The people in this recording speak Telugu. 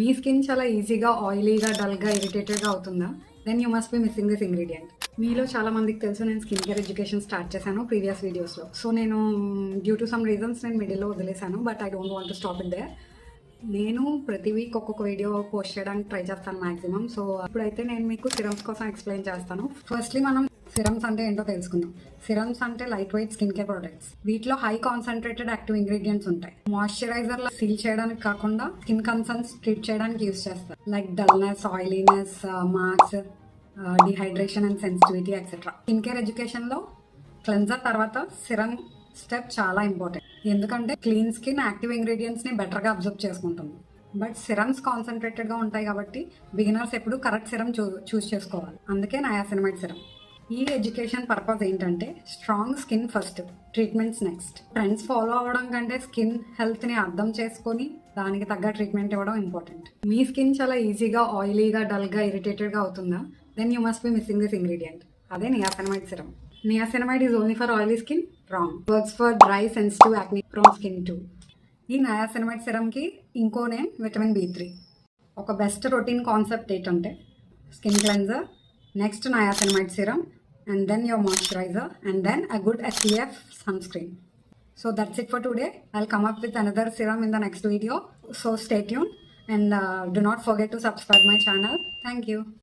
మీ స్కిన్ చాలా ఈజీగా ఆయిలీగా డల్గా ఇరిటేటెడ్గా అవుతుందా? Then you must be missing this ingredient. మీలో చాలా మందికి తెలుసు నేను స్కిన్ కేర్ ఎడ్యుకేషన్ స్టార్ట్ చేశాను ప్రీవియస్ వీడియోస్లో. సో నేను డ్యూ టు సమ్ రీజన్స్ నేను మిడిల్లో వదిలేశాను, but I don't want to stop it there. నేను ప్రతి వీక్ ఒక్కొక్క వీడియో పోస్ట్ చేయడానికి ట్రై చేస్తాను మ్యాక్సిమం. సో ఇప్పుడైతే నేను మీకు సిరమ్స్ కోసం ఎక్స్ప్లెయిన్ చేస్తాను. ఫస్ట్లీ మనం సిరమ్స్ అంటే ఏంటో తెలుసుకుందాం. సిరమ్స్ అంటే light weight skin care products. వీటిలో హై కాన్సన్ట్రేటెడ్ యాక్టివ్ ఇంగ్రీడియంట్స్ ఉంటాయి. మాయిశ్చరైజర్ లా సీల్ చేయడానికి కాకుండా స్కిన్ కన్సర్న్స్ ట్రీట్ చేయడానికి యూజ్ చేస్తారు. Like dullness, oiliness, marks, dehydration and sensitivity etcetera. Skin care education లో క్లెన్జర్ తర్వాత సిరమ్ స్టెప్ చాలా ఇంపార్టెంట్. ఎందుకంటే క్లీన్ స్కిన్ యాక్టివ్ ఇంగ్రీడియంట్స్ ని బెటర్ గా అబ్జర్వ్ చేసుకుంటుంది. బట్ సిరమ్స్ కాన్సన్ట్రేటెడ్ గా ఉంటాయి కాబట్టి బిగినర్స్ ఎప్పుడు కరెక్ట్ సిరమ్ చూస్ చేసుకోవాలి. అందుకే నయాసినమైడ్ సిరమ్. ఈ ఎడ్యుకేషన్ పర్పస్ ఏంటంటే strong skin first, treatments next. Trends follow అవ్వడం కంటే స్కిన్ హెల్త్ ని అర్థం చేసుకొని దానికి తగ్గ ట్రీట్మెంట్ ఇవ్వడం ఇంపార్టెంట్. మీ స్కిన్ చాలా ఈజీగా ఆయిలీగా డల్గా ఇరిటేటెడ్గా అవుతుందా? Then you must be missing this ingredient. అదే niacinamide serum. Niacinamide is only for oily skin? Wrong. Works for dry, sensitive, acne prone skin too. ఈ నయాసినమైడ్ సిరమ్కి ఇంకో నేమ్ విటమిన్ B3. ఒక బెస్ట్ రొటీన్ కాన్సెప్ట్ ఏంటంటే skin cleanser, next niacinamide serum, and then your moisturizer, and then a good SPF sunscreen. So that's it for today. I'll come up with another serum in the next video. So stay tuned and do not forget to subscribe my channel. Thank you.